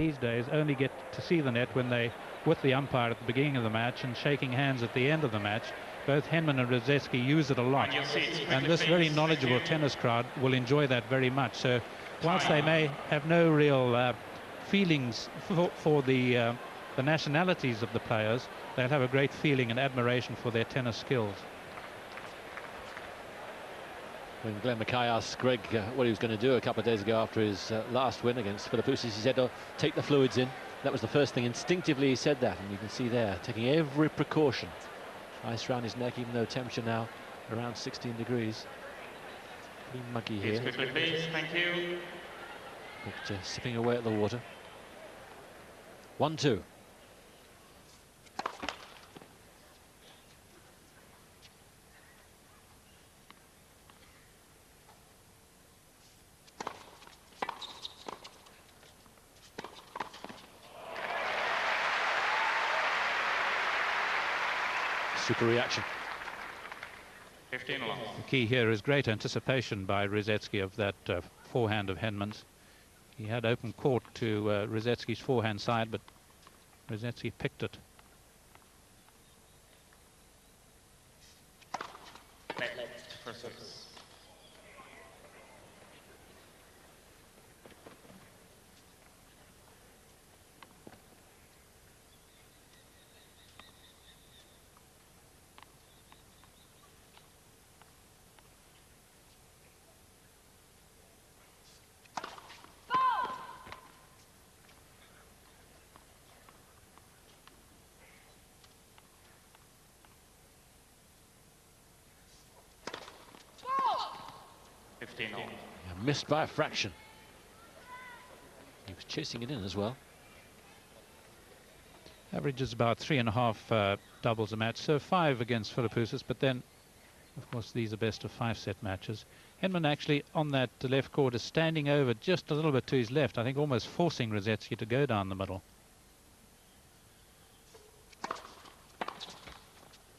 these days only get to see the net when they with the umpire at the beginning of the match and shaking hands at the end of the match. Both Henman and Rosiecki use it a lot, and this very knowledgeable tennis crowd will enjoy that very much. So whilst they may have no real feelings for the nationalities of the players, they'll have a great feeling and admiration for their tennis skills. When Glenn Mackay asked Greg what he was going to do a couple of days ago after his last win against Philippoussis, he said, "Oh, take the fluids in." That was the first thing. Instinctively he said that, and you can see there, taking every precaution. Ice around his neck, even though temperature now around 16 degrees. Pretty muggy here. Quickly, please. Thank you. But sipping away at the water. 1-2. Super reaction. 15 long. The key here is great anticipation by Rosiecki of that forehand of Henman's. He had open court to Rosiecki's forehand side, but Rosiecki picked it. Left for service. Yeah, missed by a fraction. He was chasing it in as well. Averages about 3.5 doubles a match, so 5 against Philippoussis, but then, of course, these are best of 5-set matches. Henman actually on that left court is standing over just a little bit to his left, I think almost forcing Rosiecki to go down the middle.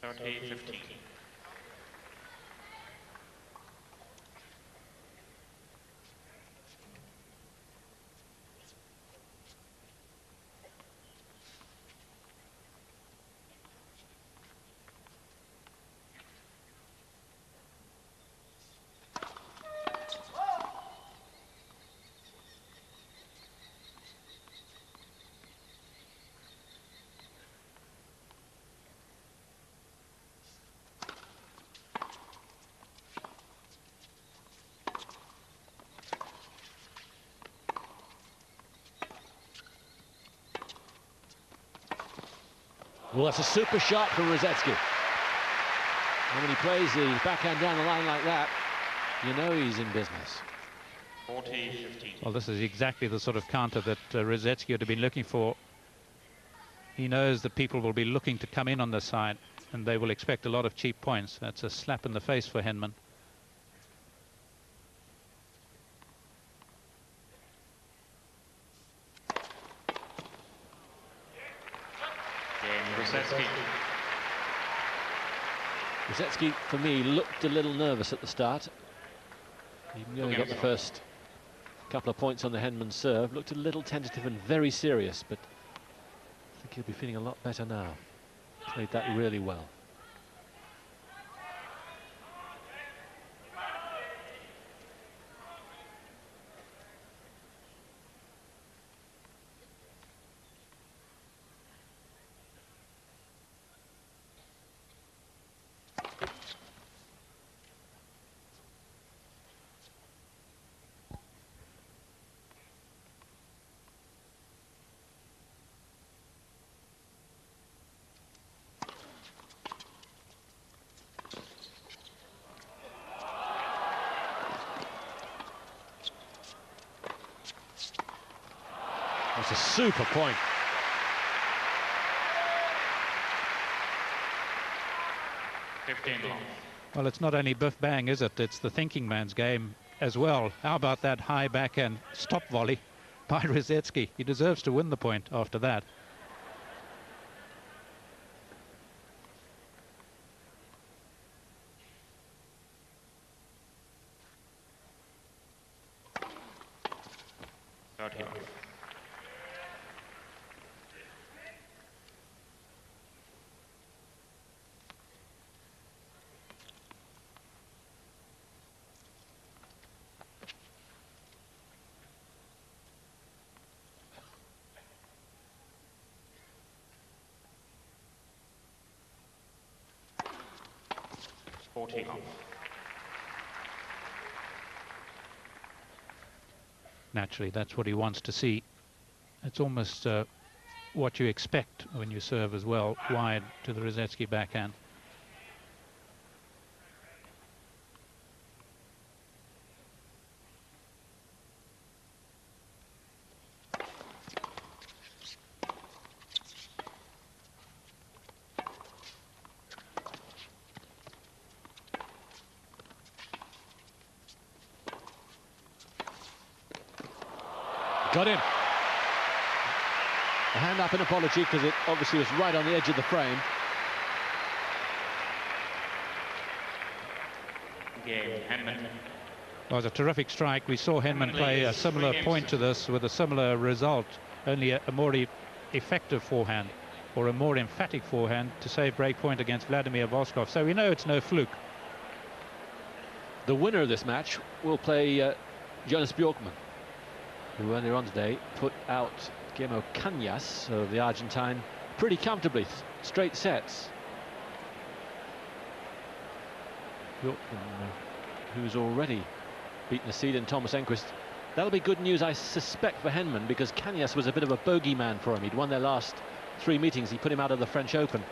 30-15. Well, that's a super shot from Rosiecki. And when he plays the backhand down the line like that, you know he's in business. 40-15. Well, this is exactly the sort of counter that Rosiecki would have been looking for. He knows that people will be looking to come in on the side, and they will expect a lot of cheap points. That's a slap in the face for Henman. Rosiecki, for me, looked a little nervous at the start. Even though he got the first couple of points on the Henman serve, looked a little tentative and very serious, but I think he'll be feeling a lot better now. Played that really well. That's a super point. Well, it's not only biff bang, is it? It's the thinking man's game as well. How about that high backhand stop volley by Rosiecki? He deserves to win the point after that. 14 off. Naturally, that's what he wants to see. It's almost what you expect when you serve as well, wide to the Rosetsky backhand. Got him. A hand up and apology because it obviously was right on the edge of the frame. Game, Henman. Well, it was a terrific strike. We saw Henman play a similar point to this with a similar result, only a more effective forehand or a more emphatic forehand to save break point against Vladimir Voskov. So we know it's no fluke. The winner of this match will play Jonas Bjorkman, who earlier on today put out Guillermo Cañas of the Argentine pretty comfortably, straight sets. Bjorkman, who's already beaten the seed in Thomas Enquist. That'll be good news, I suspect, for Henman, because Cañas was a bit of a bogeyman for him. He'd won their last 3 meetings. He put him out of the French Open.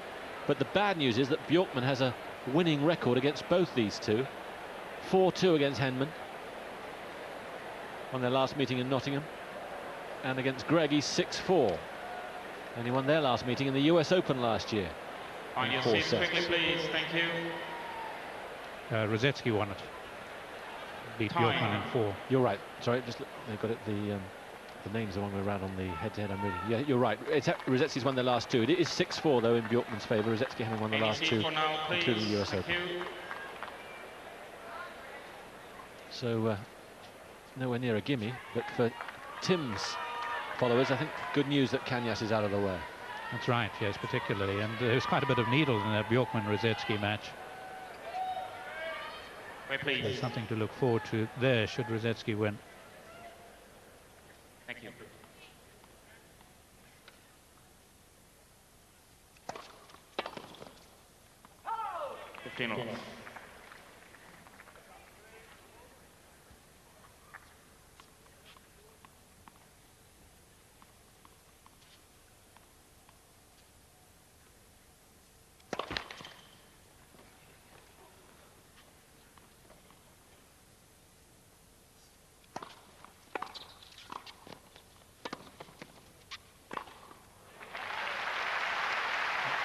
But the bad news is that Bjorkman has a winning record against both these two. 4-2 against Henman on their last meeting in Nottingham, and against Greg he's 6-4, and he won their last meeting in the US Open last year. On your seats quickly, please. Thank you. Rosetsky won it. Beat Bjorkman in 4. You're right. Sorry, just they've got it. The names the wrong way around on the head-to-head. I'm reading. Yeah, you're right. Rosetsky's won their last 2. It is 6-4 though in Bjorkman's favour. Rosetsky having won the last 2, now, including the US Open. So nowhere near a gimme, but for Tim's followers, I think good news that Cañas is out of the way. That's right, yes, particularly. And there's quite a bit of needles in that Bjorkman-Rosetsky match. Wait, please. There's something to look forward to there should Rosetsky win. Thank you. Oh! 15 off.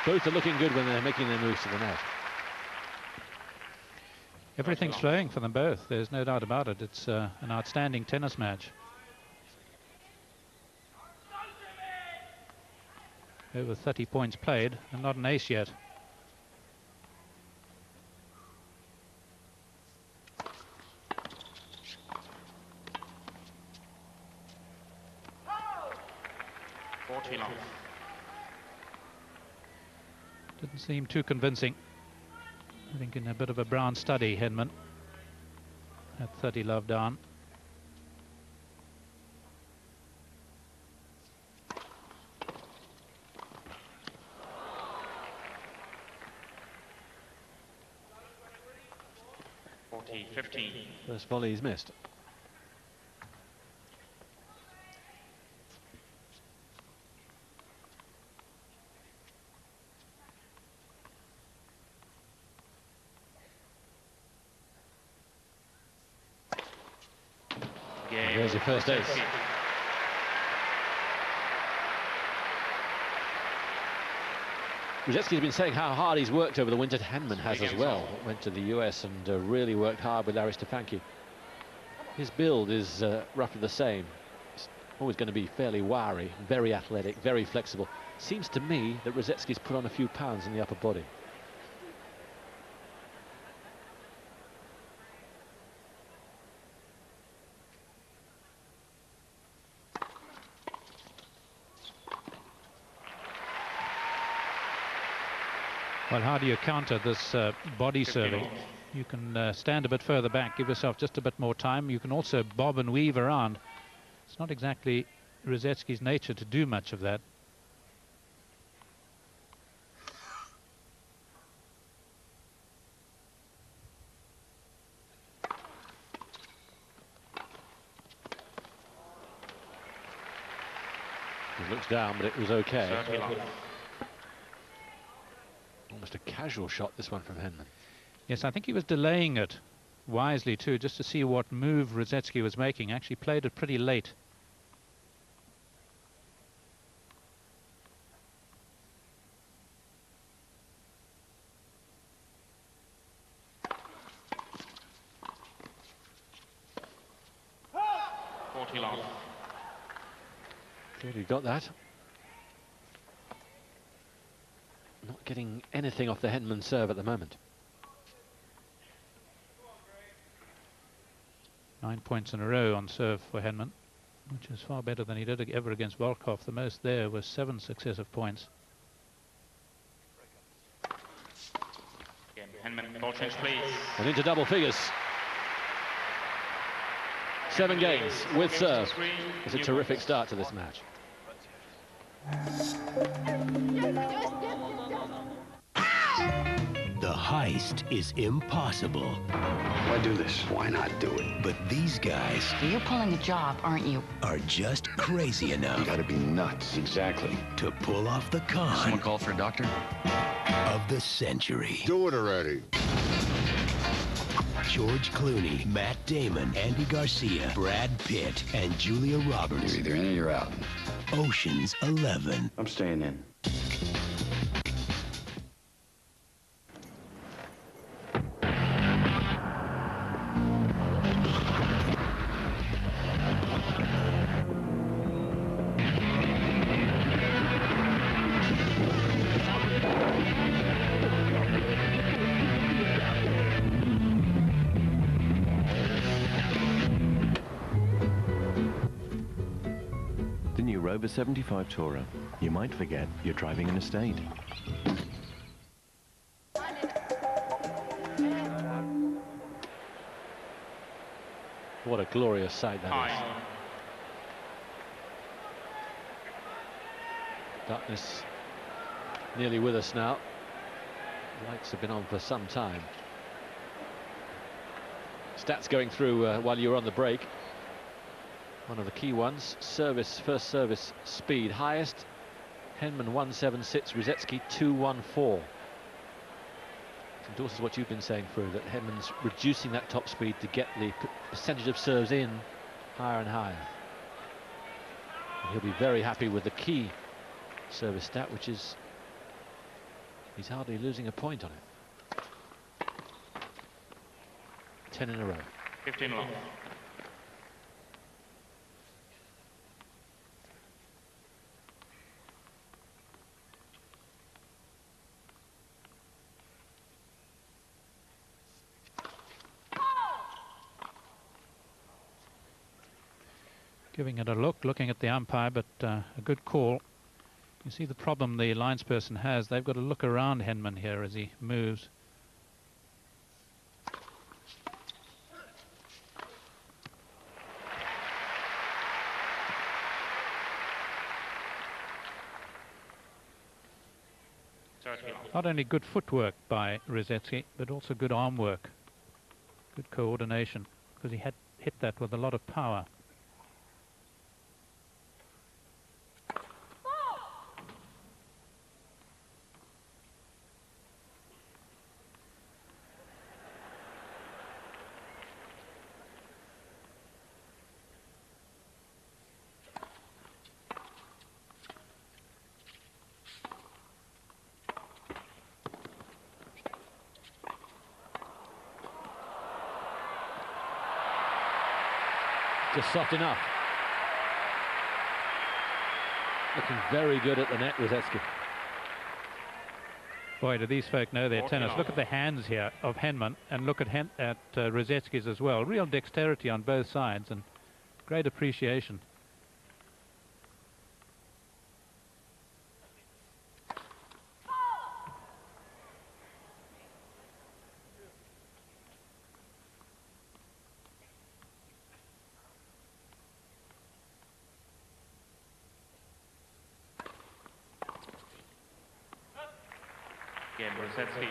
'Both are looking good when they're making their moves to the net. Everything's flowing for them both. There's no doubt about it. It's an outstanding tennis match. Over 30 points played and not an ace yet. Didn't seem too convincing. I think in a bit of a brown study, Henman at 30 love down. First volley is missed. There's your first ace. Rosetsky's been saying how hard he's worked over the winter. Henman has as well. Went to the US and really worked hard with Larry Stefanki. His build is roughly the same. He's always going to be fairly wiry, very athletic, very flexible. Seems to me that Rosetsky's put on a few pounds in the upper body. Well, how do you counter this body serving? You can stand a bit further back, give yourself just a bit more time. You can also bob and weave around. It's not exactly Rosetsky's nature to do much of that. Looks down, but it was okay. 30 love. Almost a casual shot, this one from Henman. Yes, I think he was delaying it wisely too, just to see what move Rosetsky was making. Actually played it pretty late. Thought he got that. Not getting anything off the Henman serve at the moment. 9 points in a row on serve for Henman, which is far better than he did ever against Volkov. The most there was 7 successive points. Again, Henman, ball change, please. And into double figures. 7 games with serve. It's a terrific start to this match. The heist is impossible. Why do this? Why not do it? But these guys You're pulling a job, aren't you? are just crazy enough You gotta be nuts. Exactly. to pull off the Someone con call for a doctor? of the century. Do it already. George Clooney, Matt Damon, Andy Garcia, Brad Pitt, and Julia Roberts. You're either in or you're out. Ocean's 11. I'm staying in. The new Rover 75 Tourer. You might forget you're driving an estate. What a glorious sight that is. High. Darkness nearly with us now. The lights have been on for some time. Stats going through while you were on the break. One of the key ones, service, first service speed highest. Henman 176, Rosetsky 214. Endorses what you've been saying, Fru, that Henman's reducing that top speed to get the percentage of serves in higher and higher. And he'll be very happy with the key service stat, which is he's hardly losing a point on it. 10 in a row. 15 love. Giving it a look, looking at the umpire, but a good call. You see the problem the linesperson has. They've got to look around Henman here as he moves. Not only good footwork by Rosetsky, but also good arm work. Good coordination, because he had hit that with a lot of power. Just soft enough. Looking very good at the net, Rosetsky. Boy, do these folk know their tennis. Look at the hands here of Henman, and look at Rosetsky's as well. Real dexterity on both sides and great appreciation. Again, Rosetsky.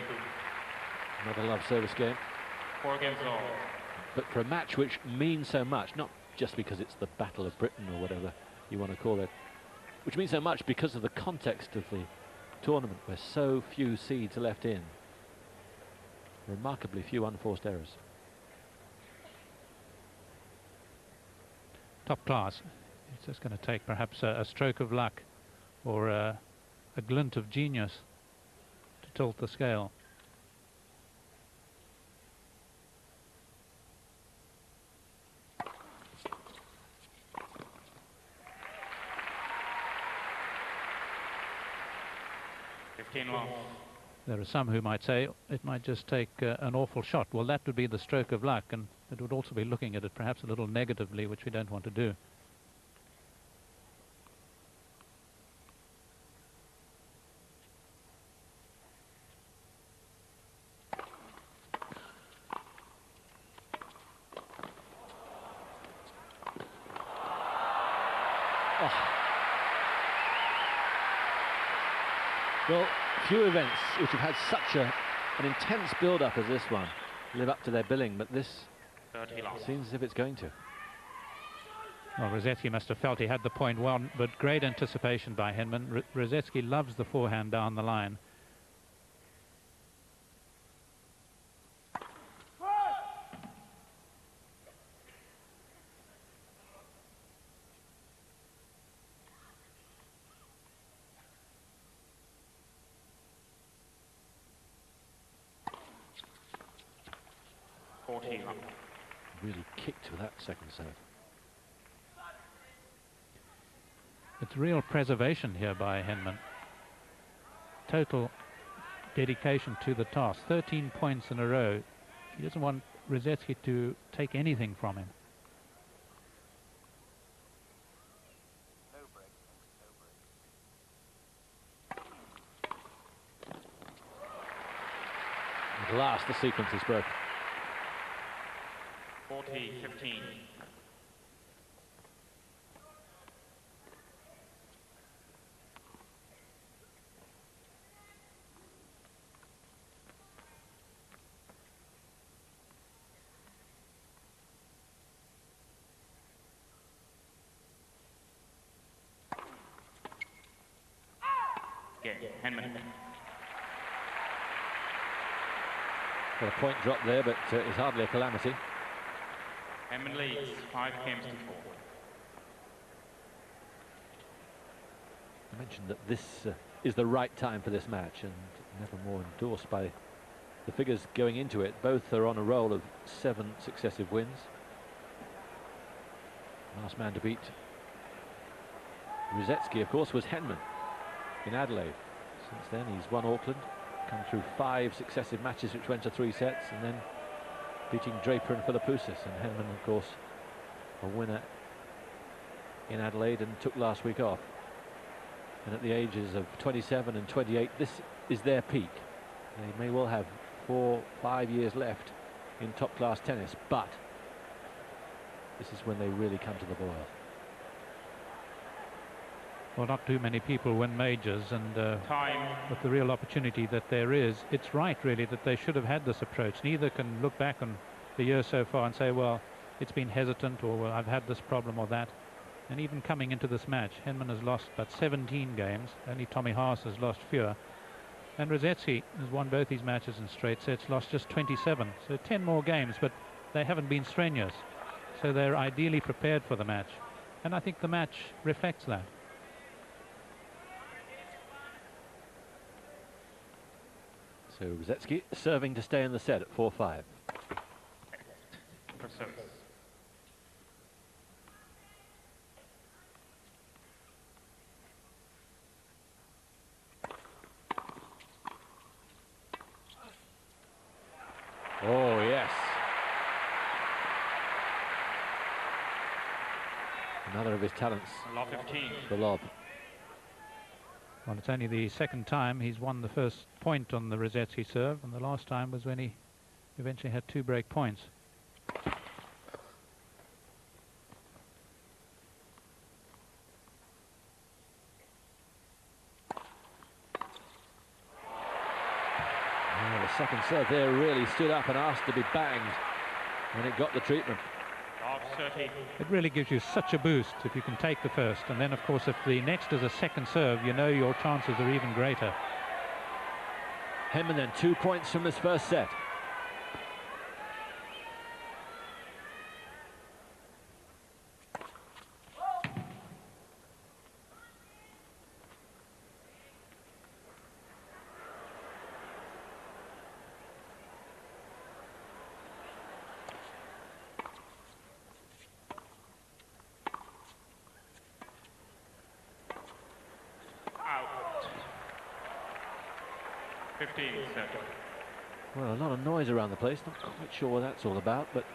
Another love service game. 4 games all. But for a match which means so much, not just because it's the Battle of Britain or whatever you want to call it, which means so much because of the context of the tournament, where so few seeds are left in. Remarkably few unforced errors. Top class. It's just going to take perhaps a stroke of luck or a glint of genius to tilt the scale. There are some who might say it might just take an awful shot. Well, that would be the stroke of luck, and it would also be looking at it perhaps a little negatively, which we don't want to do. Well, few events which have had such an intense build-up as this one live up to their billing, but this seems as if it's going to. Well, Rosetsky must have felt he had the point one, but great anticipation by Henman. Rosetsky loves the forehand down the line. Really kicked with that second serve. It's real preservation here by Henman. Total dedication to the task. 13 points in a row. He doesn't want Rosetsky to take anything from him. At last the sequence is broken. 40-15. Henman. Well, a point drop there, but it's hardly a calamity. Henman leads 5 games to 4. I mentioned that this is the right time for this match, and never more endorsed by the figures going into it. Both are on a roll of 7 successive wins. Last man to beat Rosetsky, of course, was Henman in Adelaide. Since then, he's won Auckland, come through 5 successive matches which went to 3 sets, and then beating Draper and Philippoussis. And Henman, of course, a winner in Adelaide and took last week off. And at the ages of 27 and 28, this is their peak. They may well have 4 or 5 years left in top-class tennis, but this is when they really come to the boil. Well, not too many people win majors, and with the real opportunity that there is, it's right, really, that they should have had this approach. Neither can look back on the year so far and say, well, it's been hesitant, or well, I've had this problem or that. And even coming into this match, Henman has lost but 17 games. Only Tommy Haas has lost fewer. And Rosetsky has won both these matches in straight sets, lost just 27. So 10 more games, but they haven't been strenuous. So they're ideally prepared for the match. And I think the match reflects that. So Rosetsky serving to stay in the set at 4-5. Oh, yes. Another of his talents. Lob 15. The lob. Well, it's only the second time he's won the first point on the Rosetsky serve, and the last time was when he eventually had 2 break points. The second serve there really stood up and asked to be banged when it got the treatment. Out 30. It really gives you such a boost if you can take the first. And then, of course, if the next is a second serve, you know your chances are even greater. Henman then 2 points from this first set. Out. 15 set. Well, a lot of noise around the place. Not quite sure what that's all about, but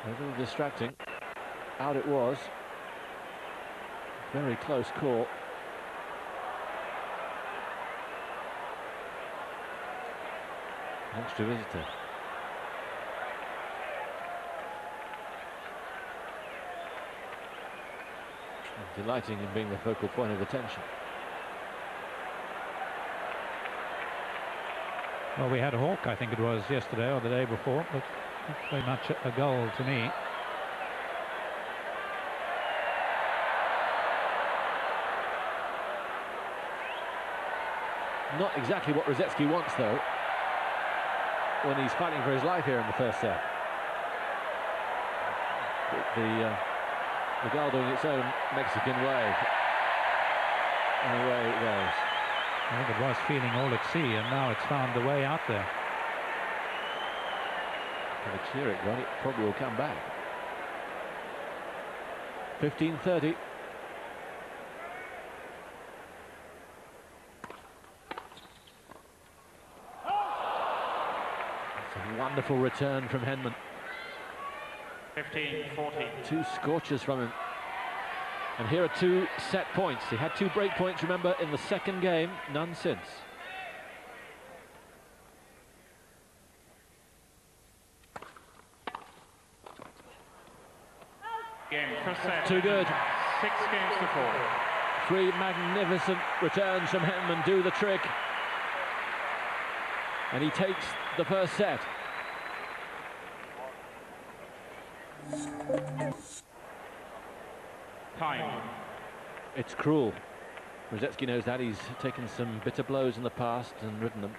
a little distracting. Out it was. Very close call. Extra visitor. Delighting in being the focal point of attention. Well, we had a hawk, I think it was yesterday or the day before, but not very much a goal to me. Not exactly what Rosetsky wants, though, when he's fighting for his life here in the first set. The goal doing its own Mexican way. And away it goes. Well, it was feeling all at sea, and now it's found the way out there. If a cheer it got, it probably will come back. 15-30. That's a wonderful return from Henman. 15-40. 2 scorchers from him. And here are 2 set points. He had 2 break points, remember, in the second game, none since. Game first set. Too good. 6 games to 4. 3 magnificent returns from Henman do the trick. And he takes the first set. Time. It's cruel. Rosetsky knows that. He's taken some bitter blows in the past and ridden them.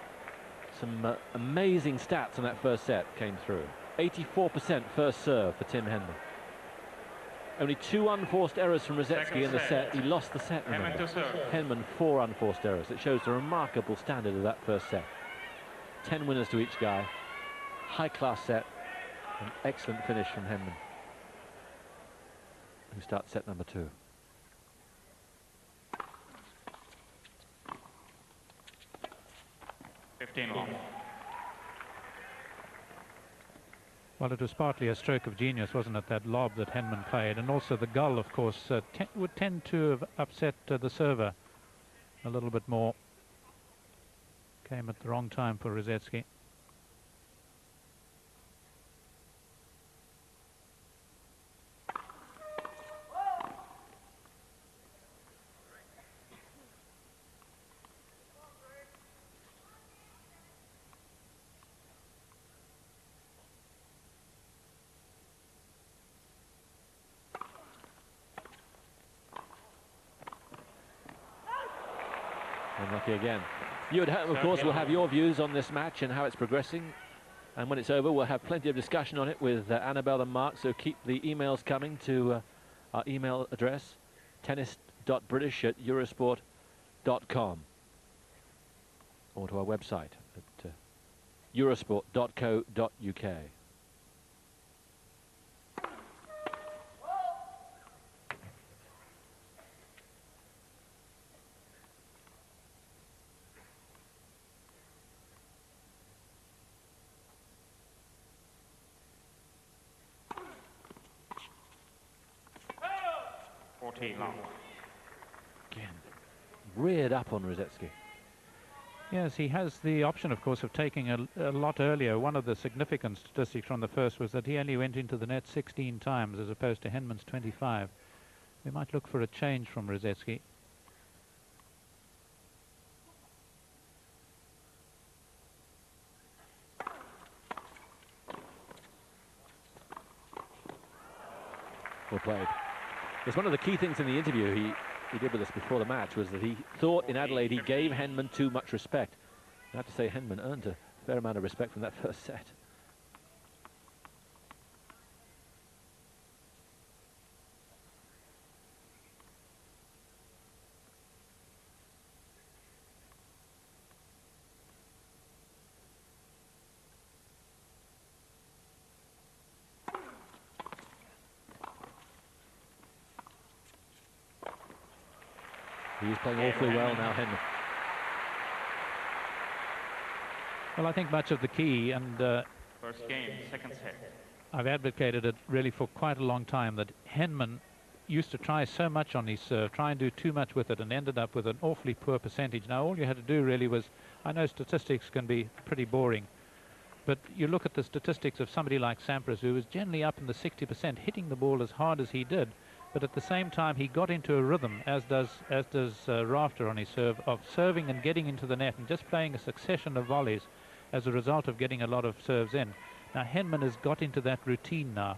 Some amazing stats on that first set came through. 84% first serve for Tim Henman. Only 2 unforced errors from Rosetsky in the set. He lost the set, remember. Henman to serve. Henman 4 unforced errors. It shows the remarkable standard of that first set. 10 winners to each guy. High-class set. An excellent finish from Henman, who starts set number 2. Long. Well, it was partly a stroke of genius, wasn't it, that lob that Henman played, and also the gull, of course, would tend to have upset the server a little bit more. Came at the wrong time for Rosetsky. Unlucky again. You at home, of course, will have your views on this match and how it's progressing. And when it's over, we'll have plenty of discussion on it with Annabelle and Mark. So keep the emails coming to our email address, tennis.british@eurosport.com, or to our website at eurosport.co.uk. Long. Again, reared up on Rosetsky. Yes, he has the option, of course, of taking a lot earlier. One of the significant statistics from the first was that he only went into the net 16 times as opposed to Henman's 25. We might look for a change from Rosetsky. Well played. It's one of the key things in the interview he did with us before the match, was that he thought in Adelaide he gave Henman too much respect. I have to say Henman earned a fair amount of respect from that first set. He's playing awfully well now, Henman. Well, I think much of the key, and First game, second set. I've advocated it really for quite a long time, that Henman used to try so much on his serve, try and do too much with it, and ended up with an awfully poor percentage. Now, all you had to do really was, I know statistics can be pretty boring, but you look at the statistics of somebody like Sampras, who was generally up in the 60%, hitting the ball as hard as he did, but at the same time he got into a rhythm, as does Rafter on his serve, of serving and getting into the net and just playing a succession of volleys as a result of getting a lot of serves in. Now Henman has got into that routine now,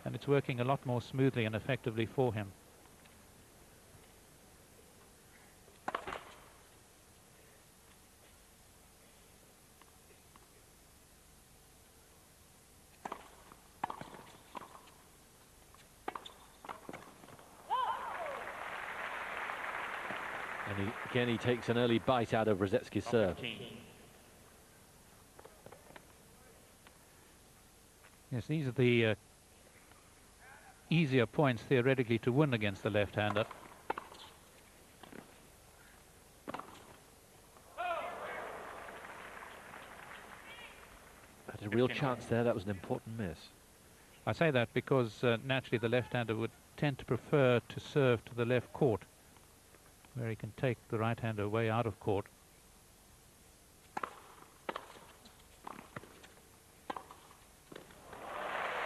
and it's working a lot more smoothly and effectively for him. And again he takes an early bite out of Rosetsky's serve. Yes, these are the easier points theoretically to win against the left-hander. Had a real chance there. That was an important miss. I say that because naturally the left-hander would tend to prefer to serve to the left court, where he can take the right-hander way out of court.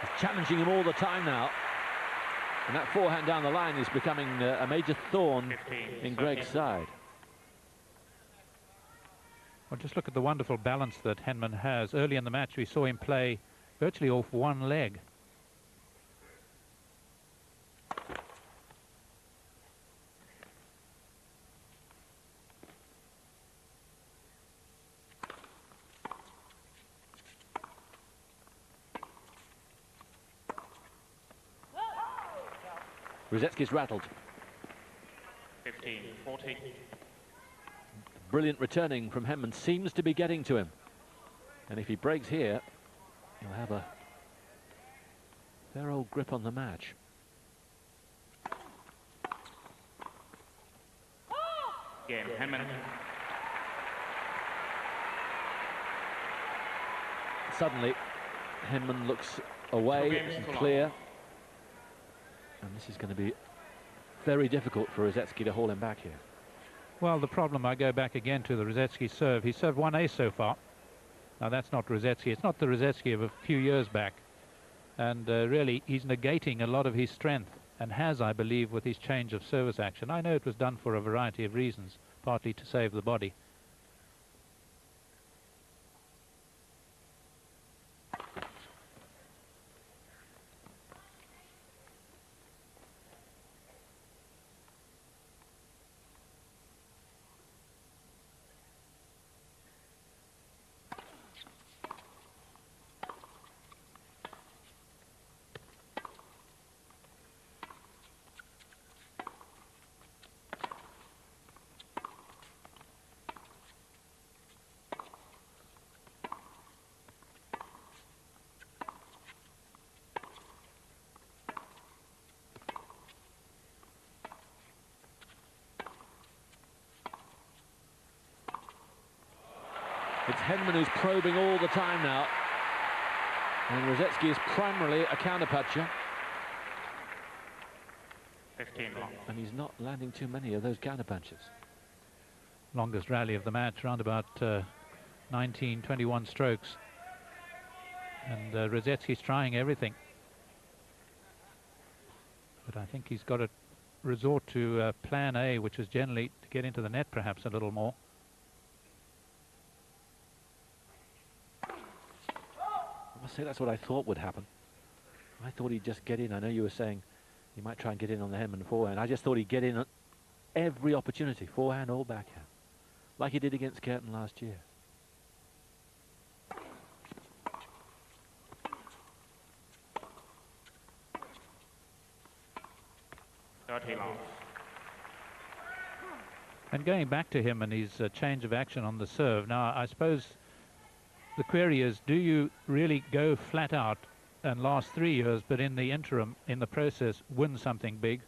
He's challenging him all the time now. And that forehand down the line is becoming a major thorn in Greg's side. Well, just look at the wonderful balance that Henman has. Early in the match we saw him play virtually off one leg. Rosetsky's rattled. 15-40. Brilliant returning from Henman seems to be getting to him. And if he breaks here, he'll have a fair old grip on the match. Game, Henman. Suddenly, Henman looks away and clear. And this is going to be very difficult for Rosetsky to haul him back here. Well, the problem, I go back again to the Rosetsky serve. He's served one ace so far. Now, that's not Rosetsky. It's not the Rosetsky of a few years back. And really, he's negating a lot of his strength, and has, I believe, with his change of service action. I know it was done for a variety of reasons, partly to save the body. It's Henman who's probing all the time now. And Rosetsky is primarily a counterpuncher. 15 long. And he's not landing too many of those counterpunches. Longest rally of the match, around about 19, 21 strokes. And Rosetsky's trying everything. But I think he's got to resort to plan A, which is generally to get into the net perhaps a little more. I must say that's what I thought would happen. I thought he'd just get in. I know you were saying He might try and get in on the Henman forehand. I just thought he'd get in at every opportunity, forehand or backhand, like he did against Curtin last year. And going back to him and his change of action on the serve, now I suppose the query is, do you really go flat out and last 3 years, but in the interim, in the process, win something big?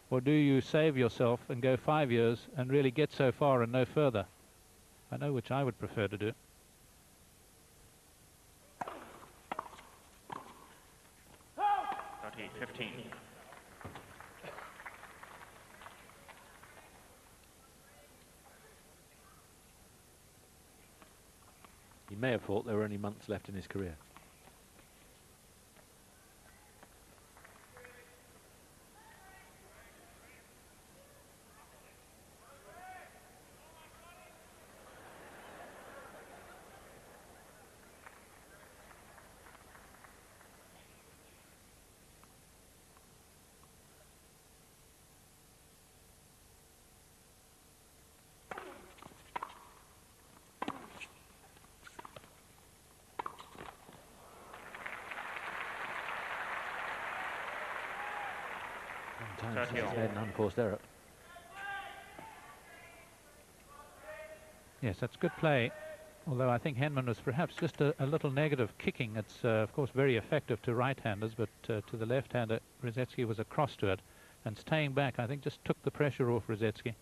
Or do you save yourself and go 5 years and really get so far and no further? I know which I would prefer to do. He may have thought there were only months left in his career. Since he's made an unforced error. Yes, that's good play. Although I think Henman was perhaps just a little negative kicking. It's, of course, very effective to right-handers, but to the left-hander, Rosetsky was across to it. And staying back, I think, just took the pressure off Rosetsky.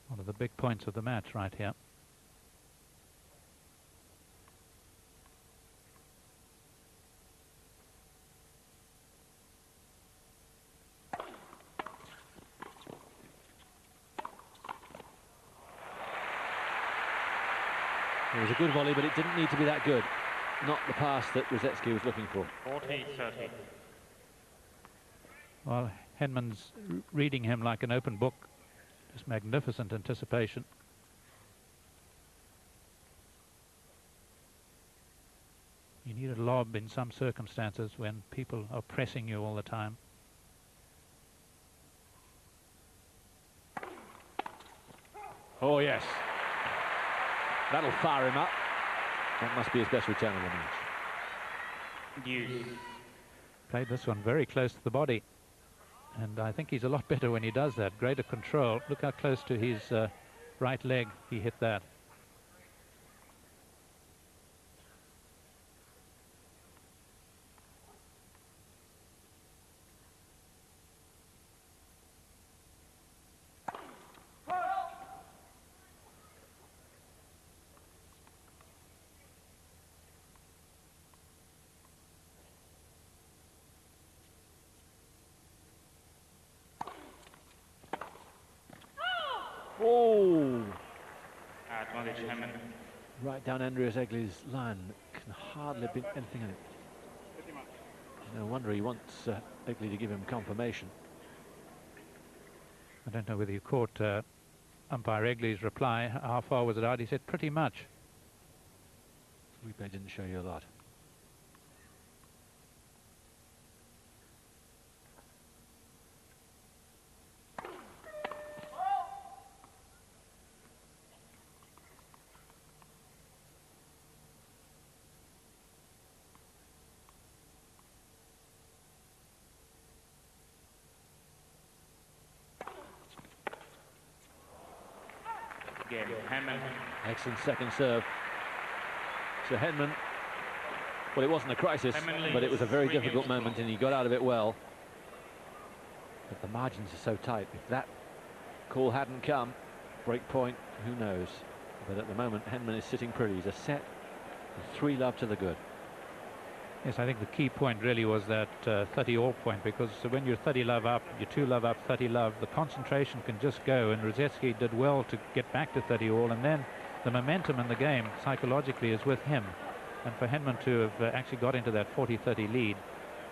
One of the big points of the match right here. It was a good volley, but it didn't need to be that good. Not the pass that Rosetsky was looking for. 40-30. Well, Henman's reading him like an open book. Just magnificent anticipation. You need a lob in some circumstances when people are pressing you all the time. Oh, yes. That'll fire him up. That must be his best return of the match. Played this one very close to the body. And I think he's a lot better when he does that. Greater control. Look how close to his right leg he hit that. Oh! Advantage Henman. Right down Andreas Egley's line. Can hardly have been anything in it. No wonder he wants Egley to give him confirmation. I don't know whether you caught umpire Egley's reply. How far was it out? He said pretty much. Replay didn't show you a lot. Henman. Excellent second serve. So Henman, well, it wasn't a crisis, but it was a very difficult moment and he got out of it well. But the margins are so tight. If that call hadn't come, break point, who knows? But at the moment, Henman is sitting pretty. He's a set, 3-love to the good. Yes, I think the key point really was that 30-all point, because when you're 30 love up, you're 2 love up, 30 love, the concentration can just go, and Rosetsky did well to get back to 30-all, and then the momentum in the game psychologically is with him. And for Henman to have actually got into that 40-30 lead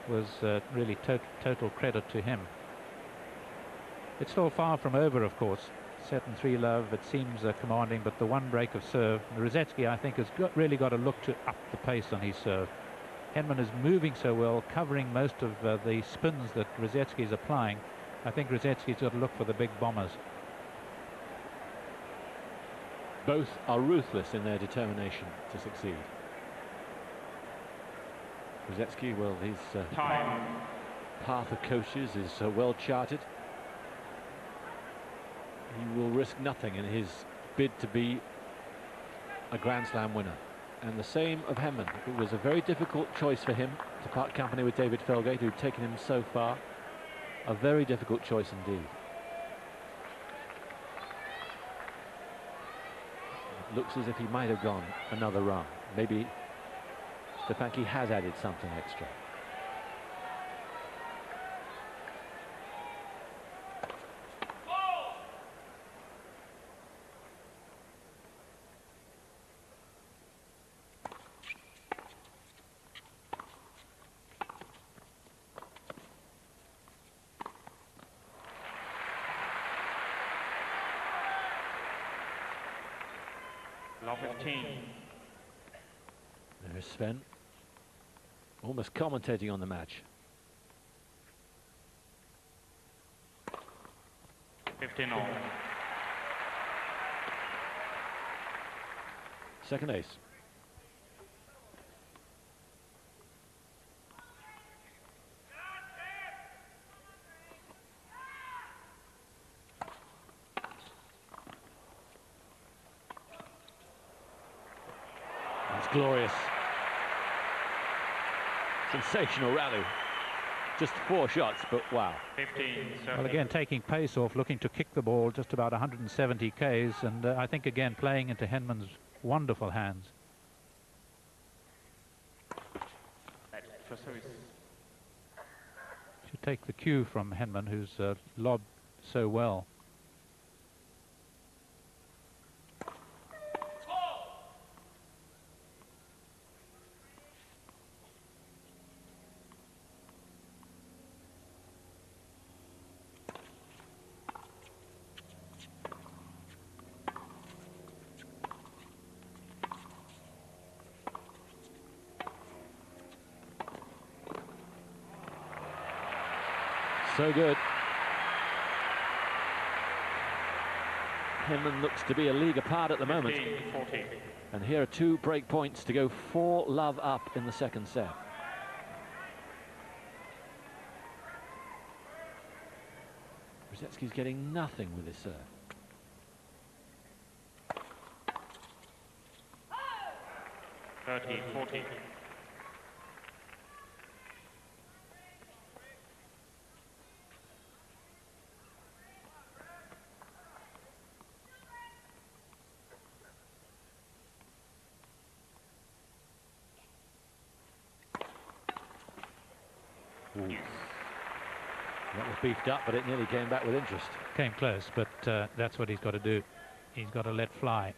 was really total credit to him. It's still far from over, of course. Set and 3 love, it seems commanding, but the one break of serve, Rosetsky, I think, has really got to look to up the pace on his serve. Henman is moving so well, covering most of the spins that Rosetsky is applying. I think Rosetsky's got to look for the big bombers. Both are ruthless in their determination to succeed. Rosetsky, well, his path of coaches is well charted. He will risk nothing in his bid to be a Grand Slam winner. And the same of Henman. It was a very difficult choice for him to part company with David Felgate, who'd taken him so far. A very difficult choice indeed. It looks as if he might have gone another run. Maybe Stefanki has added something extra. Love 15. There's Sven, almost commentating on the match. 15-all. Second ace. Glorious. Sensational rally. Just 4 shots, but wow. 15. Well, again, taking pace off, looking to kick the ball just about 170 Ks, and I think again playing into Henman's wonderful hands. Should take the cue from Henman, who's lobbed so well. So good. Henman looks to be a league apart at the moment. 40. And here are 2 break points to go 4 love up in the second set. Rosetsky's getting nothing with his serve. $30, 40. That was beefed up, but it nearly came back with interest. Came close, but that's what he's got to do. He's got to let fly.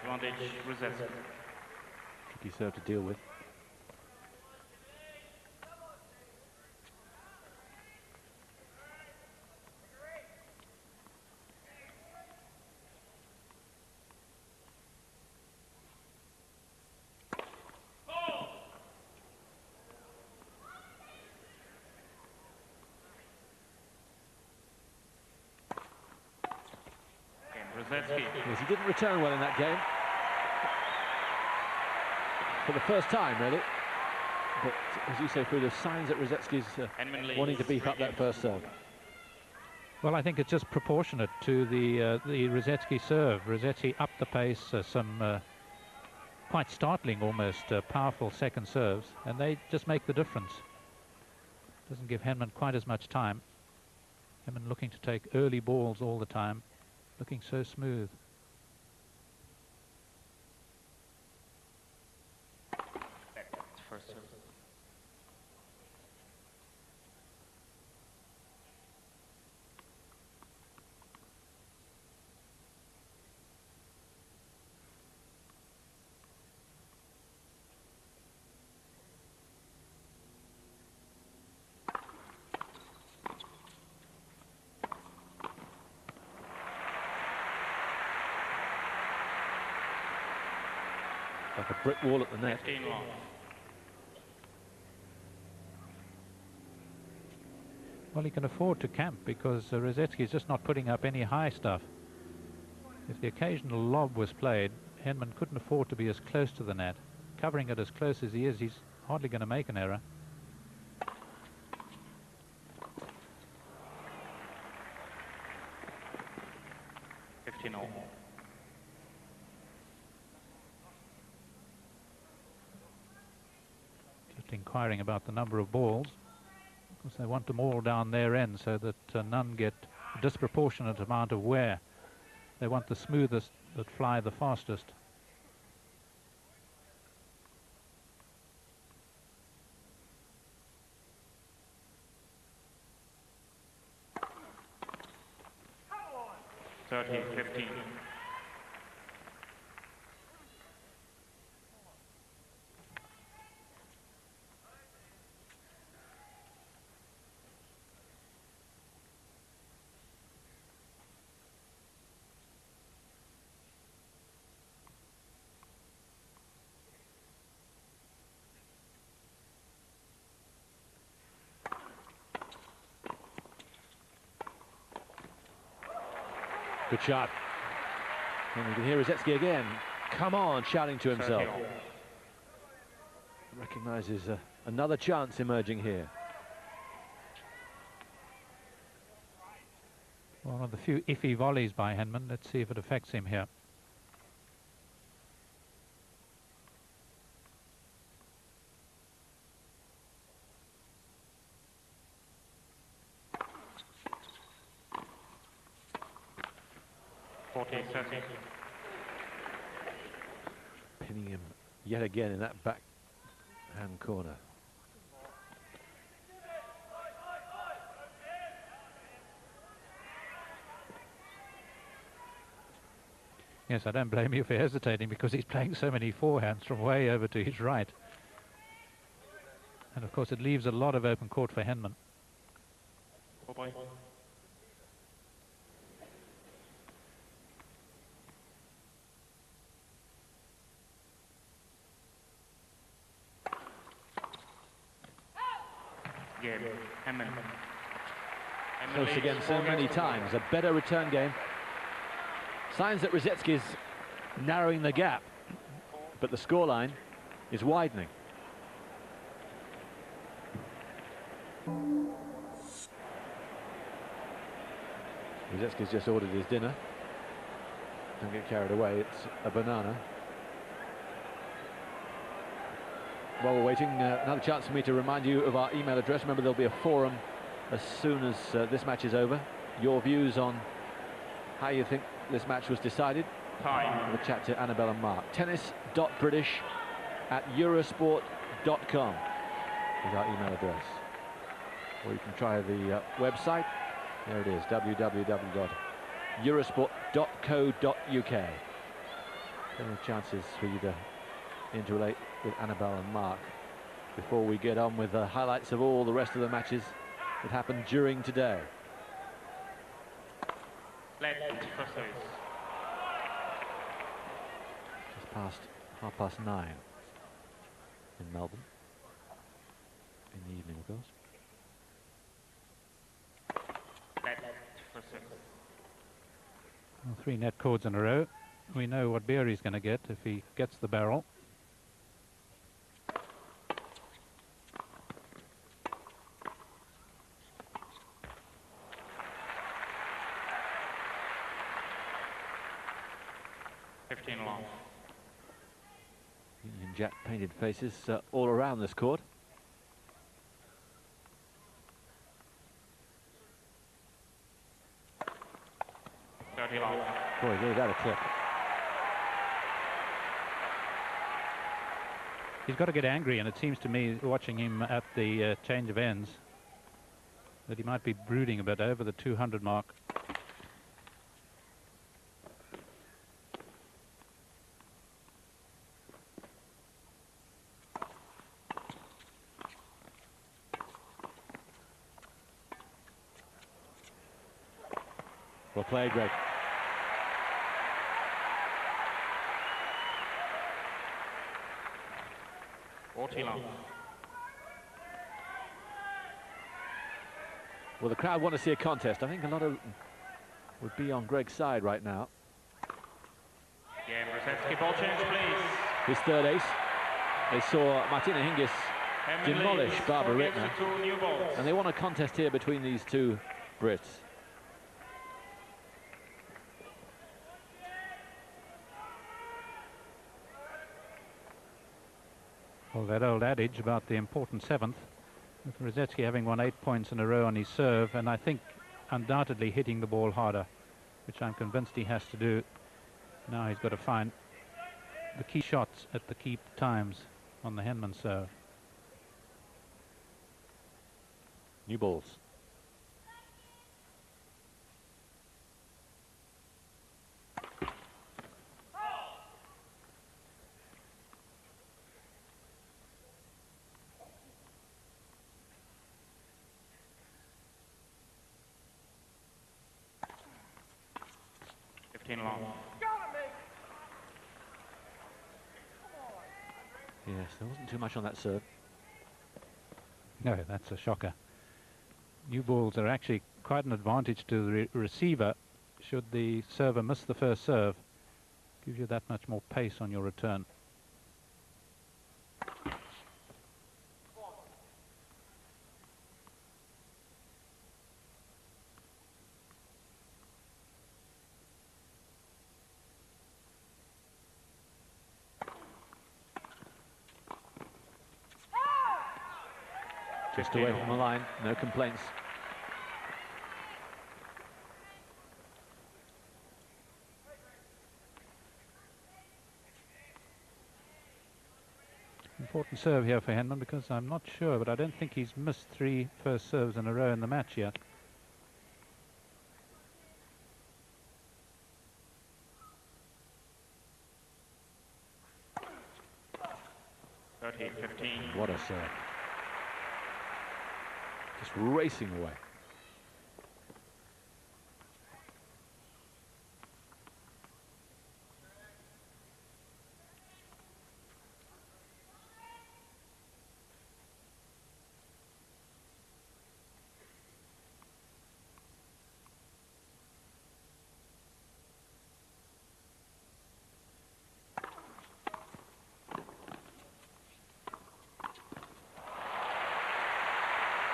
Advantage, Rosetsky. Tricky serve to deal with. Rosetsky. Yes, he didn't return well in that game. For the first time, really. But, as you say, through the signs that Rosetsky's wanting to beef up that first serve. Well, I think it's just proportionate to the Rosetsky serve. Rosetsky upped the pace, some quite startling, almost powerful second serves, and they just make the difference. Doesn't give Henman quite as much time. Henman looking to take early balls all the time, looking so smooth. First serve. Like a brick wall at the net. 15 long. Well, he can afford to camp because Rosetsky is just not putting up any high stuff. If the occasional lob was played, Henman couldn't afford to be as close to the net. Covering it as close as he is, he's hardly going to make an error. Just inquiring about the number of balls, because they want them all down their end so that none get a disproportionate amount of wear. They want the smoothest that fly the fastest. Thirty, 15. Good shot. And you can hear Rosetsky again. Come on, shouting to himself. Recognises another chance emerging here. One of the few iffy volleys by Henman. Let's see if it affects him here. Pinning him yet again in that backhand corner. Yes, I don't blame you for hesitating because he's playing so many forehands from way over to his right. And of course it leaves a lot of open court for Henman. Oh boy. Game. Henman. Close again so many times. A better return game. Signs that Rosetsky's narrowing the gap, but the scoreline is widening. Rosetsky's just ordered his dinner. Don't get carried away, it's a banana. While we're waiting, another chance for me to remind you of our email address. Remember, there'll be a forum as soon as this match is over. Your views on how you think this match was decided. Time. We'll chat to Annabelle and Mark. tennis.british@eurosport.com is our email address. Or you can try the website. There it is, www.eurosport.co.uk. Plenty of chances for you to interrelate with Annabelle and Mark before we get on with the highlights of all the rest of the matches that happened during today. First service. Just past 9:30 in Melbourne. In the evening, of course. First service. Well, 3 net cords in a row. We know what beer he's going to get if he gets the barrel. 15 long. Union Jack painted faces all around this court. Boy, gave that a clip. He's got to get angry, and it seems to me, watching him at the change of ends, that he might be brooding a bit over the 200 mark. Well played, Greg. Well, the crowd want to see a contest. I think a lot of would be on Greg's side right now. Yeah, Brzezinski, ball change, please. His third ace. They saw Martina Hingis demolish Barbara Rittner, and they want a contest here between these two Brits. Well, that old adage about the important seventh, with Rosetsky having won 8 points in a row on his serve, and I think undoubtedly hitting the ball harder, which I'm convinced he has to do. Now he's got to find the key shots at the key times on the Henman serve. New balls. Long. Yes, there wasn't too much on that serve. No, that's a shocker. New balls are actually quite an advantage to the receiver. Should the server miss the first serve, gives you that much more pace on your return. Just away from the line, no complaints. Important serve here for Henman, because I'm not sure, but I don't think he's missed 3 first serves in a row in the match yet. What a serve. Just racing away.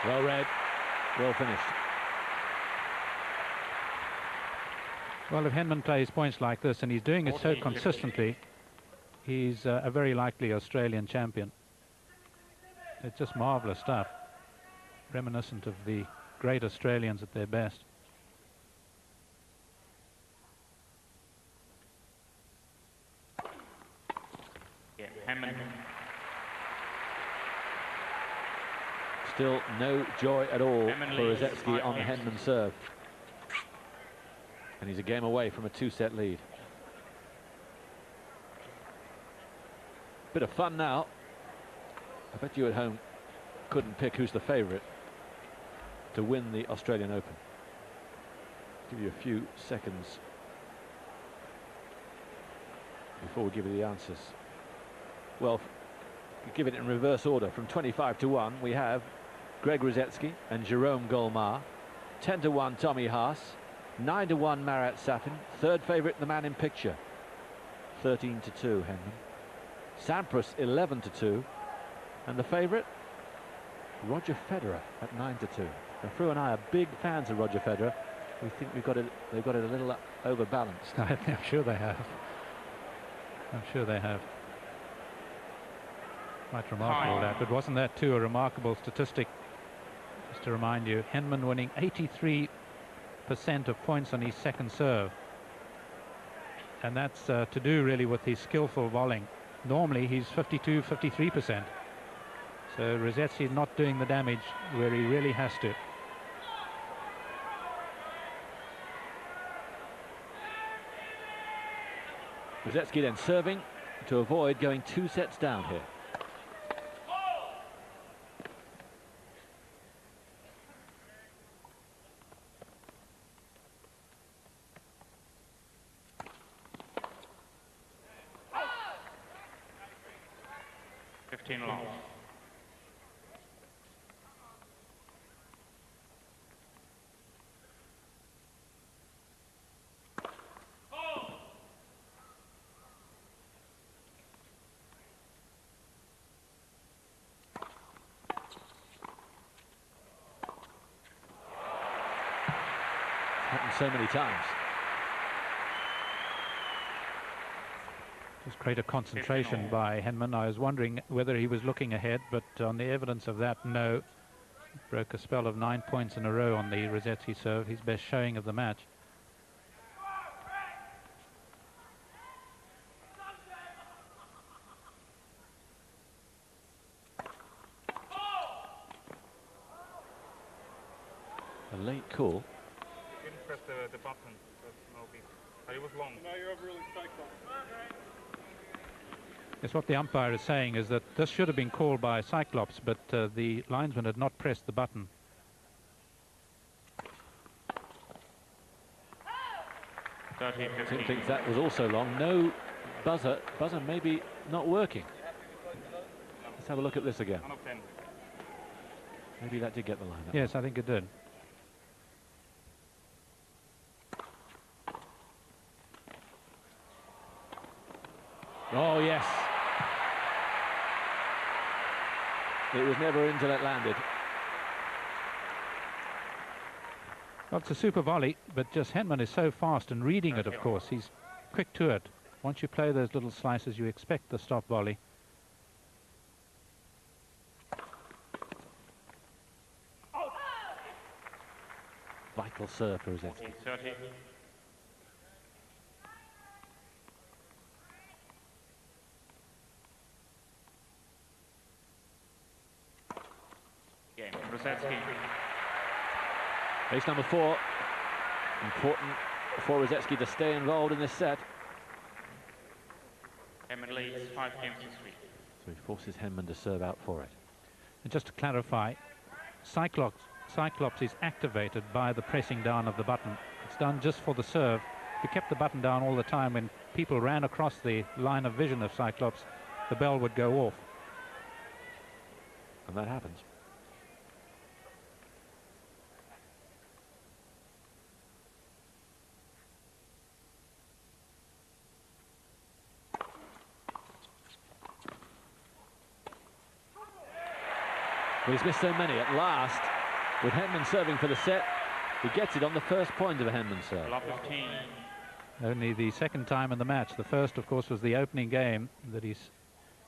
Well read, well finished. Well, if Henman plays points like this, and he's doing it so consistently, he's a very likely Australian champion. It's just marvellous stuff, reminiscent of the great Australians at their best. Yeah, Henman. Still no joy at all for Rosetsky on the Henman serve. And he's a game away from a 2-set lead. Bit of fun now. I bet you at home couldn't pick who's the favourite to win the Australian Open. Give you a few seconds before we give you the answers. Well, give it in reverse order. From 25 to 1, we have Greg Rosetsky and Jerome Golmar. 10 to 1, Tommy Haas. 9 to 1, Marat Safin. Third favourite, the man in picture. 13 to 2, Henman. Sampras 11 to 2, and the favourite, Roger Federer at 9 to 2. And Frew and I are big fans of Roger Federer. We think they've got it a little overbalanced. I'm sure they have. I'm sure they have. Quite remarkable that, but wasn't that too a remarkable statistic? Just to remind you, Henman winning 83% of points on his second serve. And that's to do really with his skillful volleying. Normally he's 52, 53%. So Rosetsky not doing the damage where he really has to. Rosetsky then serving to avoid going 2 sets down here. Long. Happened so many times. Just greater concentration by Henman. I was wondering whether he was looking ahead, but on the evidence of that, no. Broke a spell of 9 points in a row on the Rosetsky serve, his best showing of the match. A late call. He didn't press the button. He was long. Now you're over really cyclone. Yes, what the umpire is saying is that this should have been called by Cyclops, but the linesman had not pressed the button. Tim thinks that was also long. No buzzer. Buzzer maybe not working. Let's have a look at this again. Maybe that did get the line up. Yes, I think it did. Oh, yes. It was never in till it landed. Well, it's a super volley, but just Henman is so fast and reading it, of course. He's quick to it. Once you play those little slices, you expect the stop volley. Vital serve for Rosetsky. 30. Game, Rosetsky. Ace number 4. Important for Rosetsky to stay involved in this set. Henman leads 5 games to 3. So he forces Henman to serve out for it. And just to clarify, Cyclops is activated by the pressing down of the button. It's done just for the serve. If you kept the button down all the time, when people ran across the line of vision of Cyclops, the bell would go off. And that happens. Well, he's missed so many. At last, with Henman serving for the set, he gets it on the first point of a Henman serve. Only the second time in the match. The first, of course, was the opening game that he's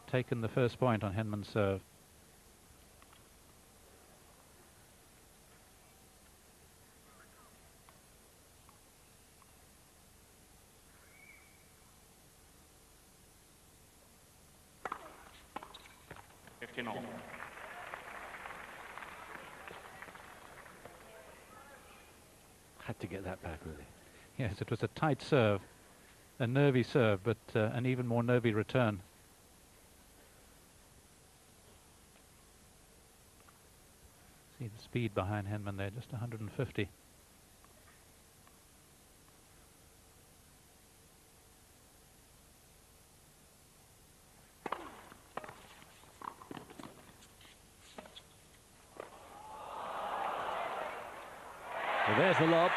taken the first point on Henman's serve. Had to get that back, really. Yes, it was a tight serve, a nervy serve, but an even more nervy return. See the speed behind Henman there, just 150. Well, there's the lob,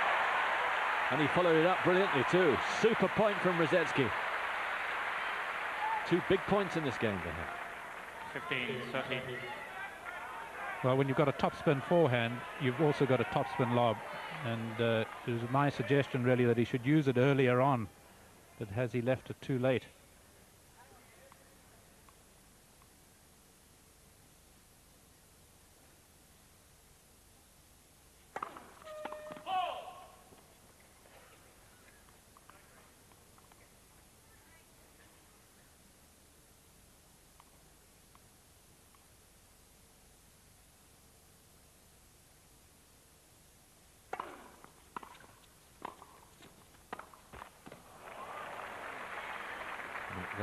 and he followed it up brilliantly too. Super point from Rosetsky. 2 big points in this game for him. 15, 30. Well, when you've got a topspin forehand, you've also got a topspin lob, and it was my suggestion really that he should use it earlier on, but has he left it too late?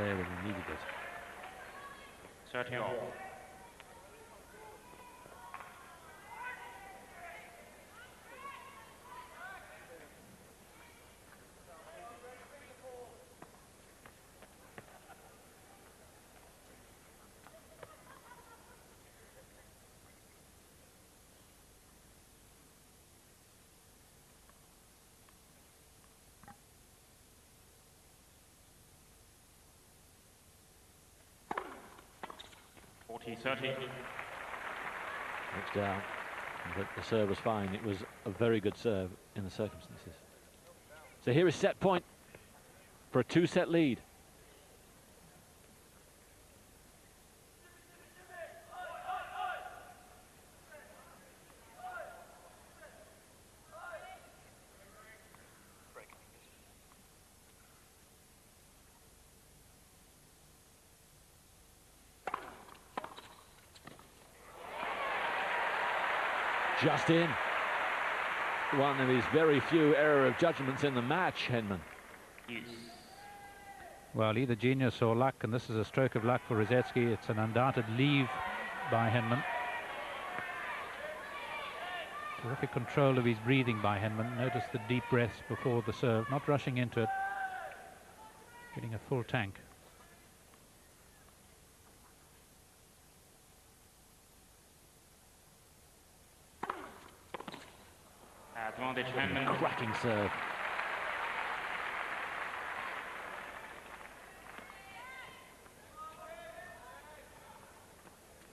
there when he needed it. 30 all. T30. Looks down, but the serve was fine. It was a very good serve in the circumstances. So here is set point for a 2-set lead. Just in. One of his very few error of judgments in the match, Henman. Yes. Well, either genius or luck, and this is a stroke of luck for Rosetsky. It's an undoubted leave by Henman. Terrific control of his breathing by Henman. Notice the deep breaths before the serve, not rushing into it. Getting a full tank. Advantage Henman. Cracking serve.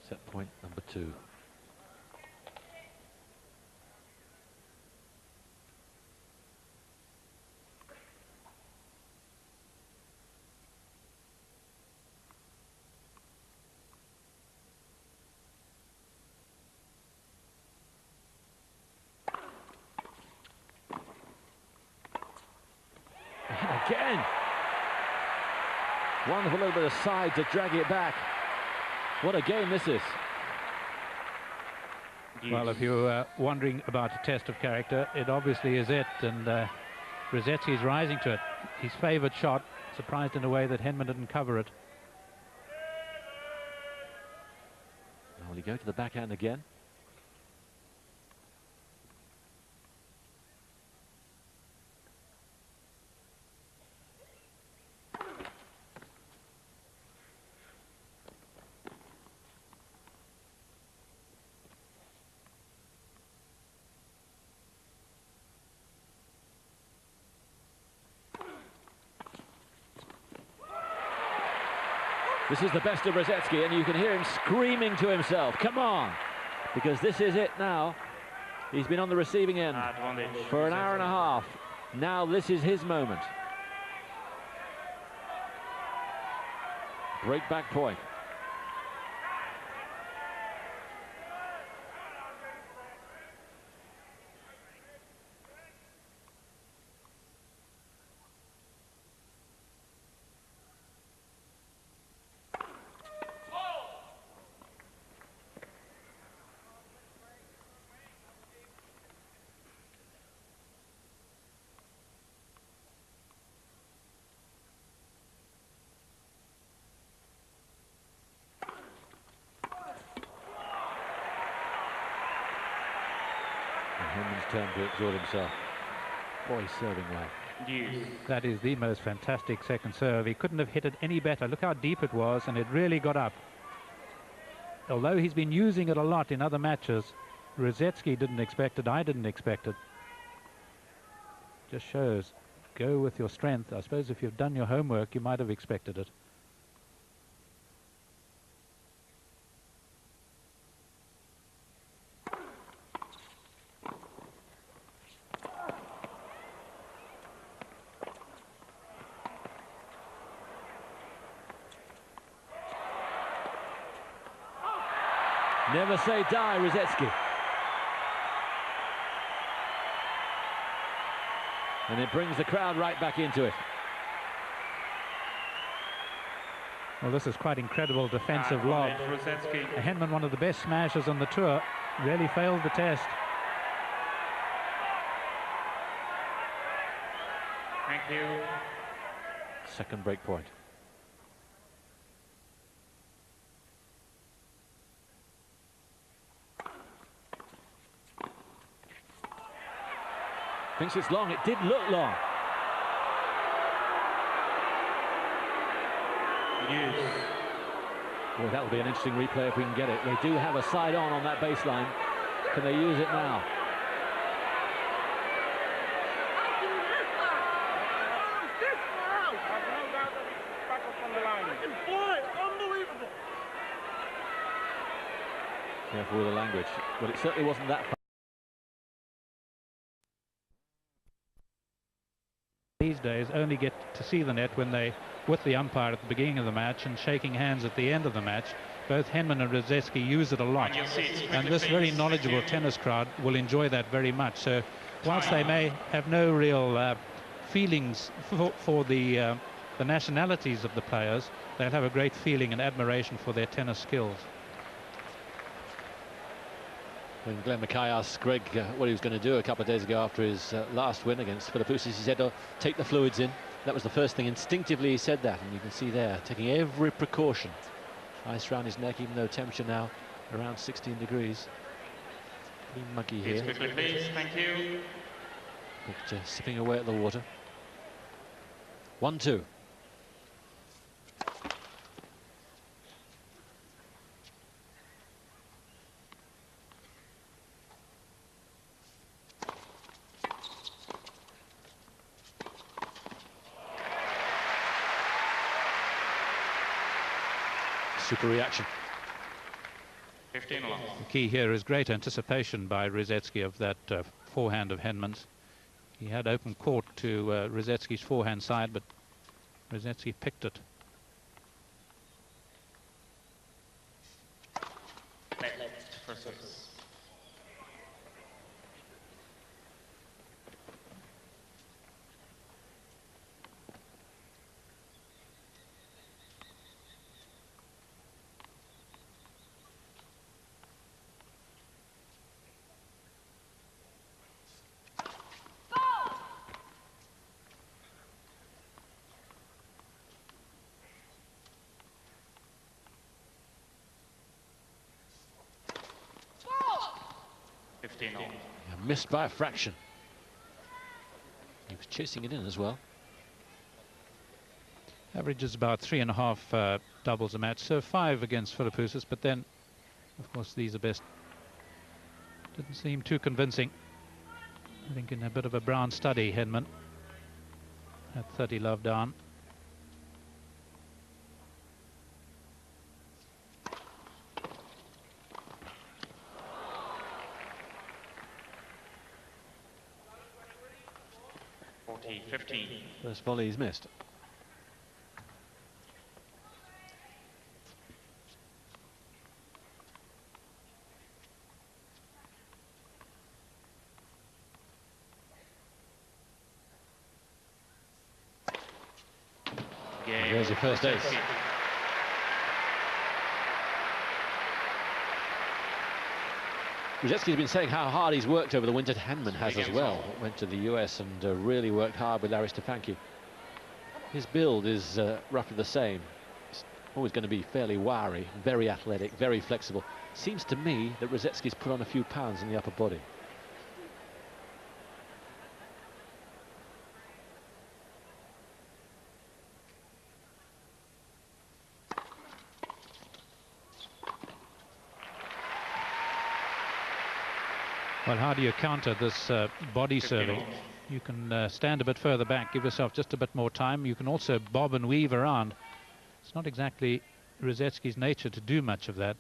Set point number 2. Again. Wonderful little bit of side to drag it back. What a game this is. Well, if you're wondering about a test of character, it obviously is it, and Rosetsky is rising to it. His favoured shot, surprised in a way that Henman didn't cover it. Now will he go to the backhand again? This is the best of Rosetsky, and you can hear him screaming to himself, come on, because this is it now. He's been on the receiving end for an hour and a half. Now this is his moment. Break back point. Henman's turn to exhort himself. Boy, he's serving well. Yes. That is the most fantastic second serve. He couldn't have hit it any better. Look how deep it was, and it really got up. Although he's been using it a lot in other matches, Rosetsky didn't expect it. I didn't expect it. Just shows, go with your strength. I suppose if you've done your homework, you might have expected it. Never say die, Rosetsky. And it brings the crowd right back into it. Well, this is quite incredible defensive lob. Henman, one of the best smashers on the tour, really failed the test. Thank you. Second break point. Thinks it's long. It did look long. Well, that'll be an interesting replay if we can get it. They do have a side on that baseline. Can they use it now? Careful with the language. Well, it certainly wasn't that far. These days only get to see the net when they, with the umpire at the beginning of the match and shaking hands at the end of the match. Both Henman and Radzetsky use it a lot, and this very knowledgeable tennis crowd will enjoy that very much. So whilst they may have no real feelings for the nationalities of the players, they'll have a great feeling and admiration for their tennis skills. When Glenn Mackay asked Greg what he was going to do a couple of days ago after his last win against Philippoussis, he said, "Oh, take the fluids in." That was the first thing. Instinctively he said that, and you can see there, taking every precaution. Ice around his neck, even though temperature now around 16 degrees. Pretty muggy here. Quickly, please. Thank you. But sipping away at the water. 1-2. Super reaction. 15 along. The key here is great anticipation by Radzetsky of that forehand of Henman's. He had open court to Radzetsky's forehand side, but Radzetsky picked it. Left for service. Yeah, missed by a fraction. He was chasing it in as well. Averages about 3.5 doubles a match, so 5 against Philippoussis, but then, of course, these are best. Didn't seem too convincing. I think in a bit of a brown study, Henman at 30 love down. First volley he's missed. There's your first ace. Radzetsky's been saying how hard he's worked over the winter. Henman has as well. Went to the US and really worked hard with Larry Stefanki. His build is roughly the same. He's always going to be fairly wiry, very athletic, very flexible. Seems to me that Radzetsky's put on a few pounds in the upper body. Well, how do you counter this body serving? You can stand a bit further back, give yourself just a bit more time. You can also bob and weave around. It's not exactly Radzetsky's nature to do much of that.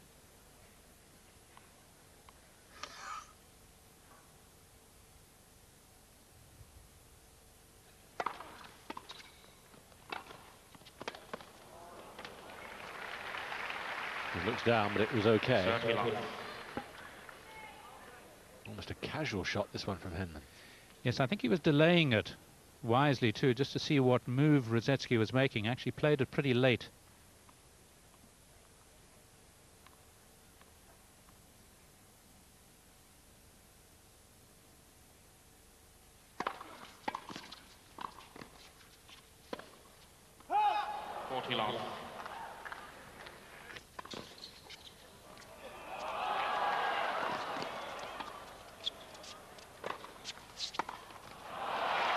He looks down, but it was okay. Almost a casual shot, this one from Henman. Yes, I think he was delaying it wisely too, just to see what move Radzetsky was making. Actually played it pretty late.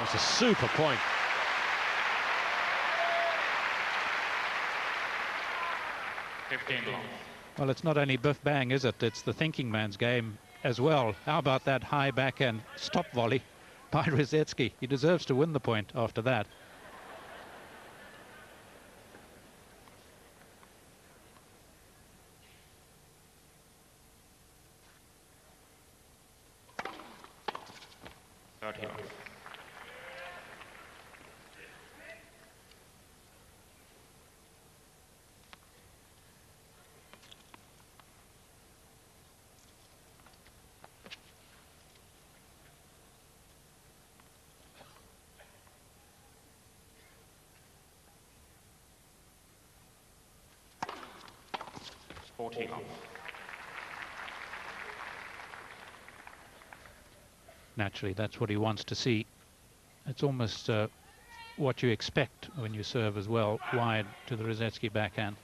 That's a super point. Well, it's not only biff bang, is it? It's the thinking man's game as well. How about that high backhand stop volley by Rosetsky? He deserves to win the point after that. Naturally, that's what he wants to see. It's almost what you expect when you serve as well, wide to the Rosetsky backhand.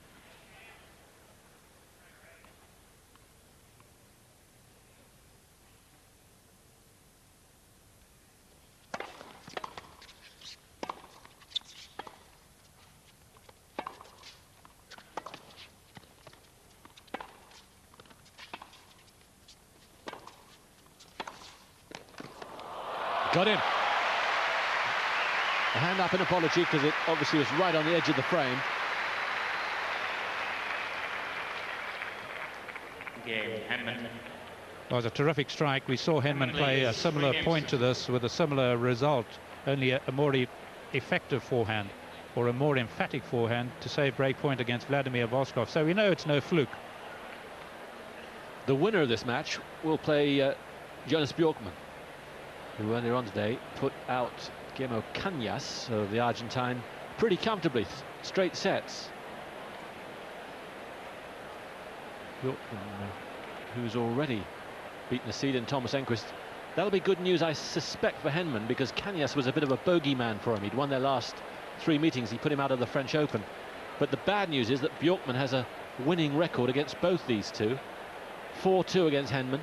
Got him. A hand up in apology because it obviously was right on the edge of the frame. It was a terrific strike. We saw Henman play a similar point to this with a similar result, only a more effective forehand or a more emphatic forehand to save break point against Vladimir Voskov. So we know it's no fluke. The winner of this match will play Jonas Bjorkman, who earlier on today put out Guillermo Cañas of the Argentine pretty comfortably, straight sets. Bjorkman, who's already beaten a seed in Thomas Enquist. That'll be good news, I suspect, for Henman, because Cañas was a bit of a bogey man for him. He'd won their last 3 meetings. He put him out of the French Open. But the bad news is that Bjorkman has a winning record against both these two. 4-2 against Henman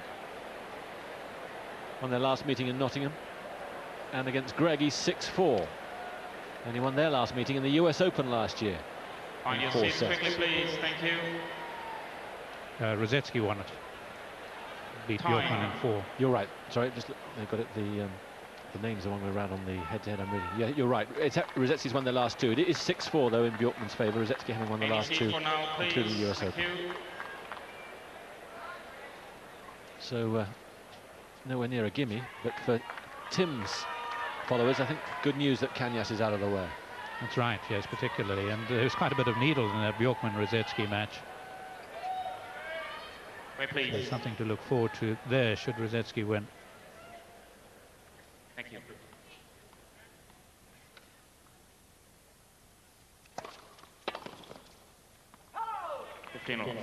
on their last meeting in Nottingham, and against Greg he's 6-4, and he won their last meeting in the US Open last year. On your seats quickly, please. Thank you. Rosetsky won it. Beat Bjorkman in 4. You're right. Sorry, just they got it. The names are wrong way around on the head-to-head. I'm reading. Yeah, you're right. Rosetsky's won their last 2. It is 6-4 though in Bjorkman's favour. Rosetsky having won the last 2, now, including the US Open. So nowhere near a gimme, but for Tim's followers, I think good news that Cañas is out of the way. That's right, yes, particularly. And there was quite a bit of needle in that Bjorkman-Rosetsky match. Wait, please. There's something to look forward to there should Rosetsky win. Thank you. All.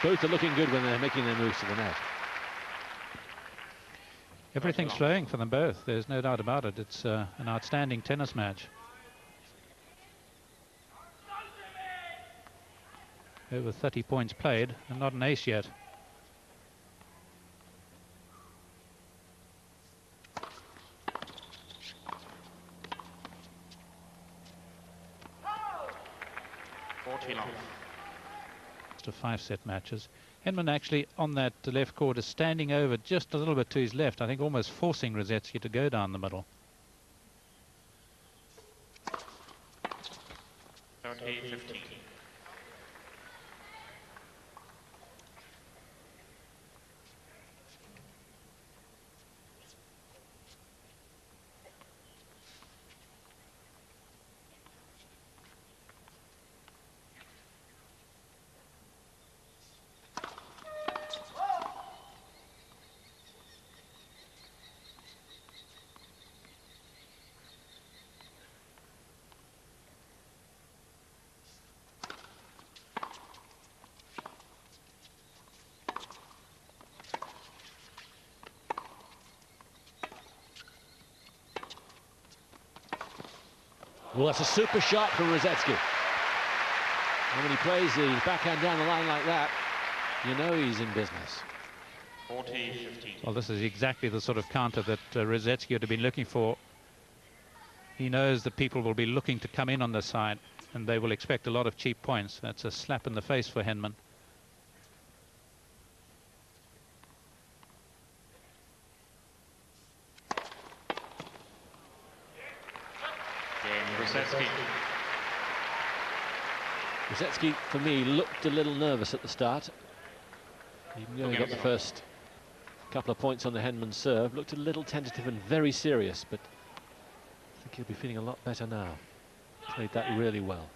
Both are looking good when they're making their moves to the net. Everything's flowing for them both. There's no doubt about it. It's an outstanding tennis match. Over 30 points played and not an ace yet. To 5-set matches. Henman actually on that left court is standing over just a little bit to his left, I think almost forcing Rosetsky to go down the middle. 30-15. Well, that's a super shot from Rosetsky. And when he plays the backhand down the line like that, you know he's in business. 40-15. Well, this is exactly the sort of counter that Rosetsky would have been looking for. He knows that people will be looking to come in on the side, and they will expect a lot of cheap points. That's a slap in the face for Henman. Rosetsky, for me, looked a little nervous at the start. Even though he got the first couple of points on the Henman serve, looked a little tentative and very serious, but I think he'll be feeling a lot better now. Played that really well.